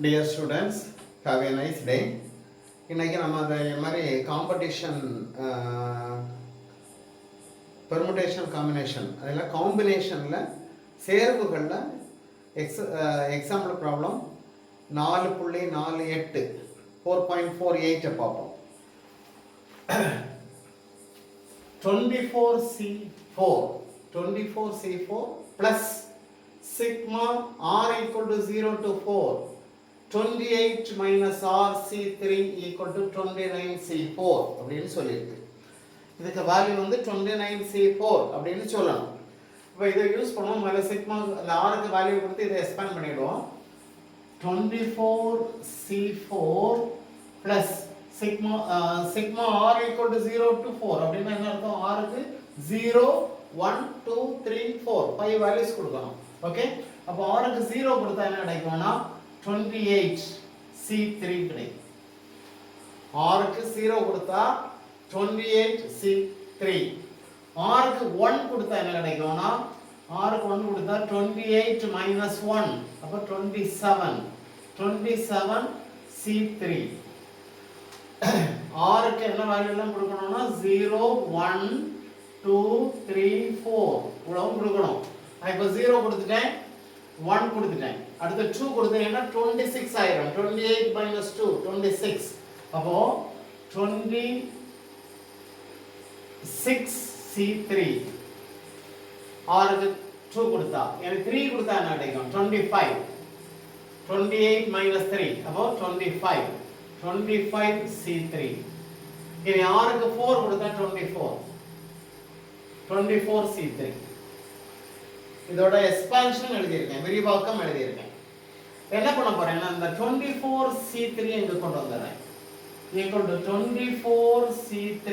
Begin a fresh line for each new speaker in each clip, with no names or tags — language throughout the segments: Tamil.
Dear students, have a nice day. இன்னைக்கு நம்ம அந்த மாதிரி காம்படிஷன் பெர்முடேஷன் காம்பினேஷன் அதில் காம்பினேஷனில் சேர்வுகளில் எக்ஸாம்பிள் ப்ராப்ளம் 4.48 4.48 பார்ப்போம். 24C4 plus sigma r equal to 0 to 4 28 minus r c3 equal to 29c4 அப்படின்னு சொல்லியிருக்கு. இதுக்கு வேல்யூ வந்து 29c4 அப்படின்னு சொல்லணும். இப்போ இதை யூஸ் பண்ணுவோம். மேலே சிக்மா அந்த ஆருக்கு வேல்யூ கொடுத்து இதை எக்ஸ்பேண்ட் பண்ணிடுவோம். 24c4 plus sigma r equal to 0 to 4 அப்படின்னா என்ன அர்த்தம்? ஆருக்கு 0 1 2 3 4 5 வேல்யூஸ் கொடுக்கணும். ஓகே, அப்போ ஆருக்கு 0 கொடுத்தா என்ன கிடைக்கும்னா 28c3 கிடைக்கும். ஆருக்கு 0 கொடுத்தா 28c3. ஆருக்கு 1 கொடுத்தா என்ன கிடைக்கும்னா ஆருக்கு 1 கொடுத்தா 28 minus 1 அப்போ 27c3. ஆருக்கு என்ன வேல்யூ எல்லாம் கொடுக்கணும்னா 0 1 2 3 4 இவ்வளவு கொடுக்கணும். இப்போ 0 கொடுத்துட்டேன், 1 கொடுத்துட்டேன், அடுத்து 2 கொடுத்தீங்கன்னா 26 ஆயிரும். 28 minus 2 26. அப்போ 26c3. ஆருக்கு 2 கொடுத்தா எனக்கு 3 கொடுத்தா என்ன கிடைக்கும்? 25. 28 minus 3 அப்போ 25c3. இனி ஆருக்கு 4 கொடுத்தா 24c3. இதோட எக்ஸ்பான்ஷன் எழுதியிருக்கேன், விரிவாக்கம் எழுதியிருக்கேன். என்ன பண்ண போறேன்னா இந்த 24c3 இங்க கொண்டு வந்துடுறேன். equal to 24c3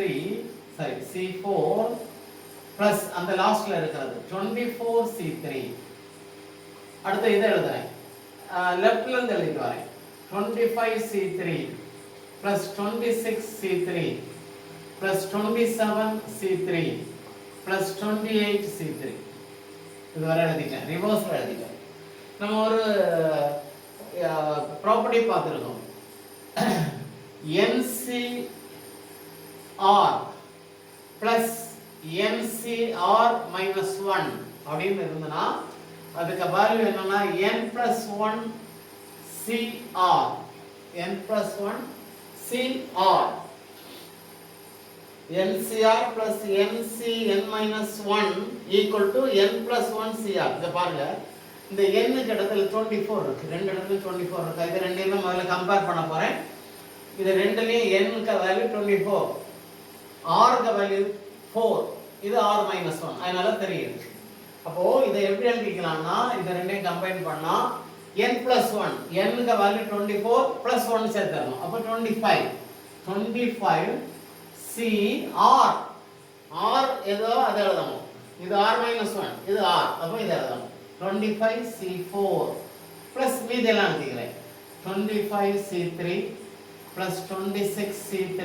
c4 plus அந்த லாஸ்ட்ல இருக்கிறது 24c3. அடுத்து இதை எழுதுறேன், லெஃப்ட்ல இருந்து எழுதிட்டு வரேன். 25c3 plus 26c3 plus 27c3 plus 28c3. இது வரை எழுதிட்டேன், ரிவர்ஸ்ல எழுதிட்டேன். நம்ம ஒரு ப்ராப்பர்ட்டி பார்த்துருக்கோம். NCR plus NCR minus 1 அப்படின்னு இருந்ததுன்னா அதுக்கு வேல்யூ என்னன்னா n plus 1 CR. n plus 1 CR. NCR plus NCN minus 1 equal to n plus 1 CR. இங்க பாருங்க, இந்த n க்கு இடத்துல 24 இருக்கு, ரெண்டு இடத்துல 24 இருக்கு. இது ரெண்டையும் முதல்ல கம்பேர் பண்ண போறேன். இது ரெண்டுலயும் n க்கு வேல்யூ 24, r க்கு வேல்யூ 4, இது r minus 1 அதனால தெரியுது. அப்போ இதை எப்படி எழுதிக்கலாம்னா இத ரெண்டையும் கம்பைன் பண்ணா n plus 1, n க்கு வேல்யூ 24 plus 1 சேர்த்தறணும். அப்போ 25 CR. R ஏதோ அதை எழுதணும். இது r minus 1, இது r, அப்போ இதை எழுதணும். 25c4 plus மீதி எல்லாம் எழுதிக்கிறேன். 25c3 plus 26c3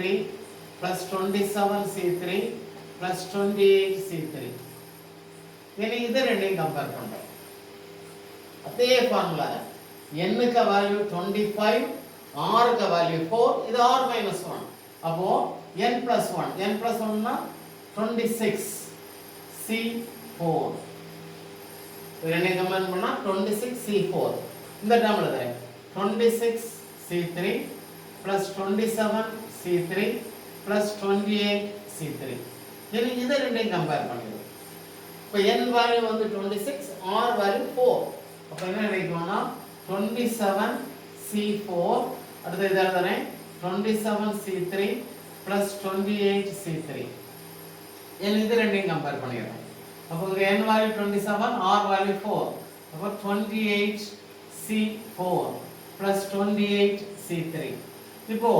plus 27c3 plus 28c3. இனி இது ரெண்டையும் கம்பேர் பண்றோம். அதே ஃபார்முலா, n க்கு வேல்யூ 25, r க்கு வேல்யூ 4, இது r minus 1. அப்போ n plus 1, n plus 1 னா 26c4. ரெண்டையும் கம்பேர் பண்ணா 26c4. இந்த டேர்ம் எழுதுறேன். 26c3 plus 27c3 plus 28c3. இனி இதை ரெண்டையும் கம்பேர் பண்ணிடுவோம். இப்போ n வேல்யூ வந்து 26, r வேல்யூ 4. அப்போ என்ன கிடைக்கும்னா 27c4. அடுத்து இதை எழுதுறேன் 27c3 plus 28c3. n இது ரெண்டையும் கம்பேர் பண்ணிடுறோம். அப்போ இங்க n வேல்யூ 27, r வேல்யூ 4. அப்போ 28c4 plus 28c3. இப்போ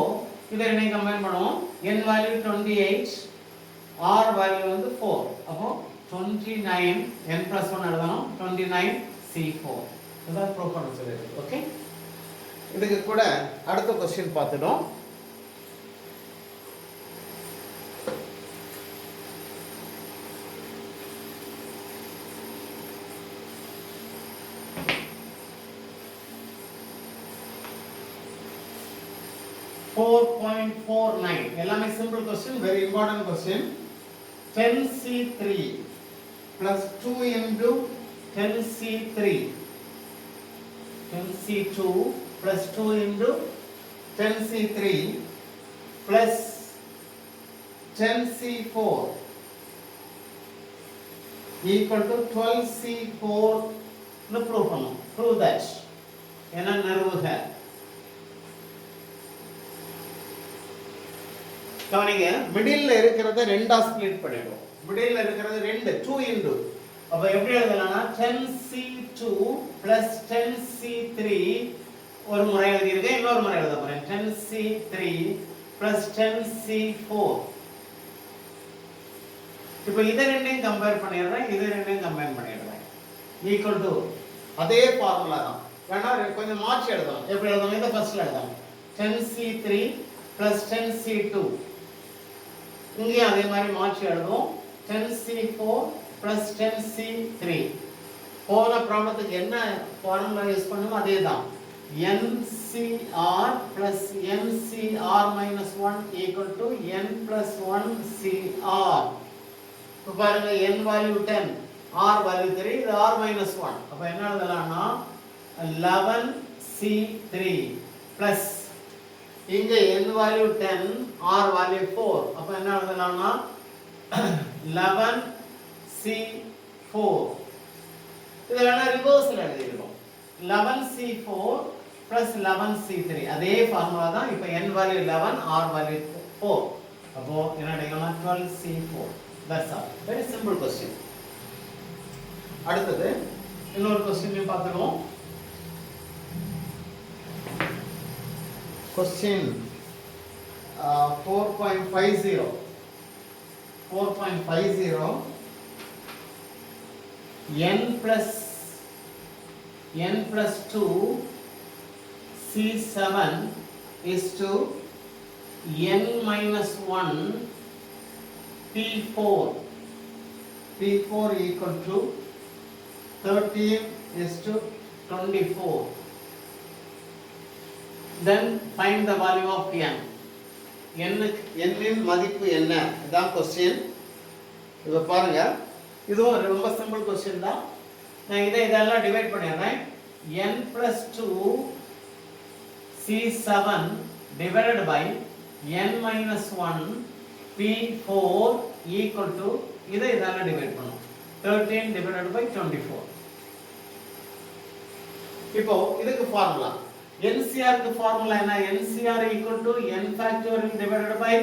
இதை ரெண்டையும் கம்பைன் பண்ணுவோம். n வேல்யூ 28, r வேல்யூ வந்து 4. அப்போ 29, n plus 1 எழுதணும், 29c4. இதான் ப்ரூவ் பண்ண சொல்லிருக்கு. ஓகே, இதுக்கு கூட அடுத்த क्वेश्चन பார்த்துட்டோம். 4.49 எல்லாமே simple question, very important question. 10C3 plus 2 into 10C3, 10C2 plus 2 into 10C3 plus 10C4 equal to 12C4 னு prove பண்ணணும். Prove that. என்ன நிறுவுக. கவனிங்க, மிடில்ல இருக்கிறத ரெண்டா ஸ்ப்ளிட் பண்ணிடுவோம். மிடில்ல இருக்கிறது 2 2 into, அப்ப எப்படி எழுதலாம்னா 10C2 plus 10C3 ஒரு முறை எழுதியிருக்கேன், இன்னொரு முறை எழுத போறேன். 10C3 plus 10C4. இப்போ இதை ரெண்டையும் கம்பேர் பண்ணிடுறேன், இதை ரெண்டையும் கம்பைன் பண்ணிடுறேன். ஈக்குவல் டு அதே ஃபார்முலா தான். வேணா கொஞ்சம் மாற்றி எழுதலாம். எப்படி எழுதணும்? இதை ஃபர்ஸ்ட்ல எழுதணும். 10C3 plus 10C2. இங்கேயும் அதே மாதிரி மாற்றி எழுதுவோம். 10C4 plus 10C3. போன ப்ராப்ளத்துக்கு என்ன ஃபார்முலா யூஸ் பண்ணுமோ அதே தான். NCR plus NCR minus 1 equal to N plus 1 CR. இப்போ பாருங்க, N வேல்யூ 10, R வேல்யூ 3, இது R minus 1. அப்போ என்ன எழுதலாம்னா 11C3 plus இங்க N வேல்யூ 10, R வேல்யூ 4. அப்போ என்ன எழுதலாம்னா 11C4. இது வேணா ரிவர்ஸ்ல எழுதிடுவோம். 11C4 plus 11C3. அதே ஃபார்முலா தான். இப்போ N வேல்யூ 11, R வேல்யூ 4. அப்போ என்ன எடுக்கணும்னா 12C4. That's all. Very simple question. அடுத்தது இன்னொரு क्वेश्चन பார்த்துருவோம். Question 4.50 n plus 2 C7 is to n minus 1 P4 equal to 13 is to 24. Then find the value of n. n இன் மதிப்பு என்ன? இதான் क्वेश्चन. இத பாருங்க, இதுவும் ரொம்ப சிம்பிள் क्वेश्चन தான். நான் இதெல்லாம் டிவைட் பண்ணிடுறேன். n plus 2 C7 divided by n minus 1 P4 equal to இதெல்லாம் டிவைட் பண்ணும். 13 divided by 24. இப்போ இதுக்கு ஃபார்முலா NCR க்கு ஃபார்முலா என்ன? NCR equal to n factorial divided by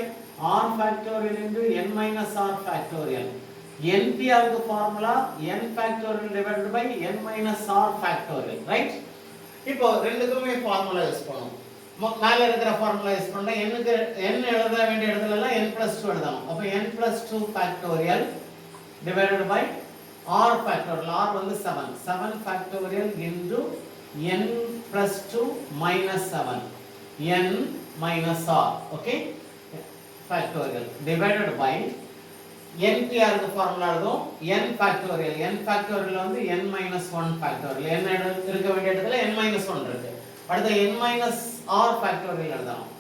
r factorial into n minus r factorial. NPR க்கு formula n factorial divided by n minus r factorial, right? இப்போ ரெண்டுக்குமே ஃபார்முலா யூஸ் பண்ணுவோம். மேல இருக்கிற ஃபார்முலா யூஸ் பண்ணா n க்கு n எழுத வேண்டிய இடத்துல எல்லாம் n plus 2 எழுதணும். அப்ப n plus 2 factorial divided by r factorial. r வந்து 7 factorial into n plus 2 minus 7 n minus r, okay, factorial divided by NPR க்கு ஃபார்முலா எழுதும் n factorial வந்து n minus 1 factorial. n இருக்க வேண்டிய இடத்துல n minus 1 இருக்கு. அடுத்து n minus r factorial எழுதணும்.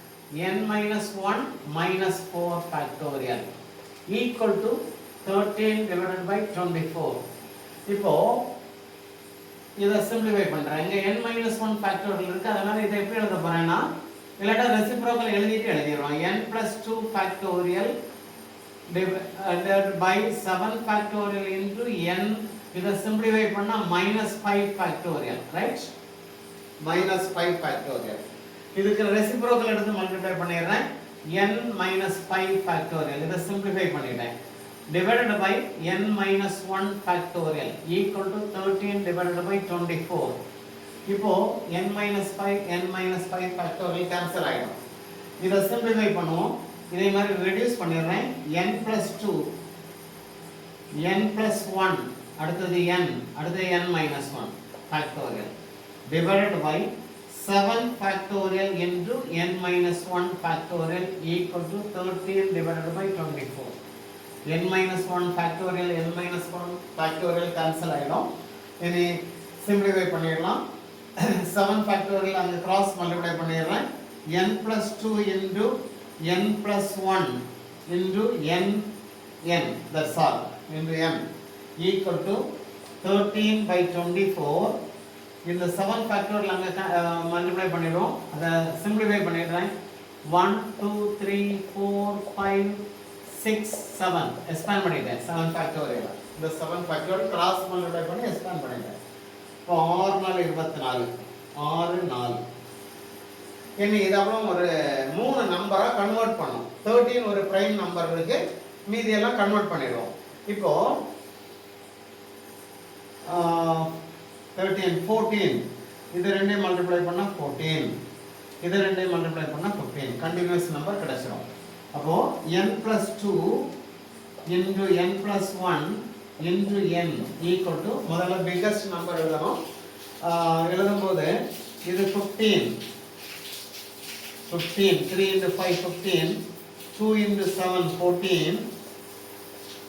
n minus 1 minus 4 factorial equal to 13 divided by 24. இப்போ இத சிம்பிளிஃபை பண்றேன். இங்க n minus 1 factorial இருக்கு. அதனால இதை எப்படி எழுத போறேன்னா, இல்லட்டா ரெசிப்ரோக்கல் எழுதிட்டு எழுதிறோம். n plus 2 factorial divided by 7 factorial into n. இத சிம்பிளிஃபை பண்ணா minus 5 factorial, right? minus 5 factorial. இதுக்கு ரெசிப்ரோக்கல் எடுத்து மல்டிப்ளை பண்ணிடுறேன். n minus 5 factorial. இத சிம்பிளிஃபை பண்ணிட்டேன். divided by n minus 1 factorial equal to 13 divided by 24. இப்போ n minus 5 factorial cancel ஆயிடும். இத சிம்பிளிஃபை பண்ணுவோம். இதே மாதிரி ரெடியூஸ் பண்ணிடுறேன். n plus 2 n plus 1 அடுத்தது n அடுத்து n minus 1 factorial divided by 7 factorial into n minus 1 factorial equal to 13 divided by 24. n minus 1 factorial n minus 1 factorial cancel ஆயிடும். இனி சிம்பிளிஃபை பண்ணிடலாம். 7 factorial அங்க கிராஸ் மல்டிப்ளை பண்ணிடுறேன். n plus 2 into n plus 1 into n, that's all, into m equal to 13 by 24. இந்த 7 ஃபேக்டோரியல் அங்கே மல்டிப்ளை பண்ணிடுவோம். அதை சிம்பிளிஃபை பண்ணிடுறேன். 1 2 3 4 5 6 7 எக்ஸ்பேண்ட் பண்ணிட்டேன். 7 ஃபேக்டோரியல், இந்த 7 ஃபேக்டோரியல் கிராஸ் மல்டிப்ளை பண்ணி எக்ஸ்பேண்ட் பண்ணிட்டேன். இப்போ 6 4 24, 6 4. என்ன இது அப்புறம் ஒரு 3 நம்பராக கன்வெர்ட் பண்ணும். 13 ஒரு ப்ரைம் நம்பர் இருக்கு, மீதி எல்லாம் கன்வெர்ட் பண்ணிடுவோம். இப்போ 13 14, இது ரெண்டையும் மல்டிப்ளை பண்ணா 14, இது ரெண்டையும் மல்டிப்ளை பண்ணா 15, கண்டினியூஸ் நம்பர் கிடைச்சிரும். அப்போ n plus 2 into n plus 1 into n equal to, முதல்ல பிகஸ்ட் நம்பர் எழுதணும். எழுதும்போது இது 15, 3 into 5 15, 2 into 7 14,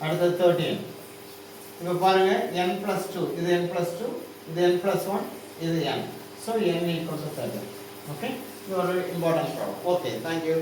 அடுத்து 13. இப்போ பாருங்க n plus 2, இது n plus 2, இது n plus 1, இது n. So n equals to 13. Okay, இது ஒரு important problem. Okay, thank you.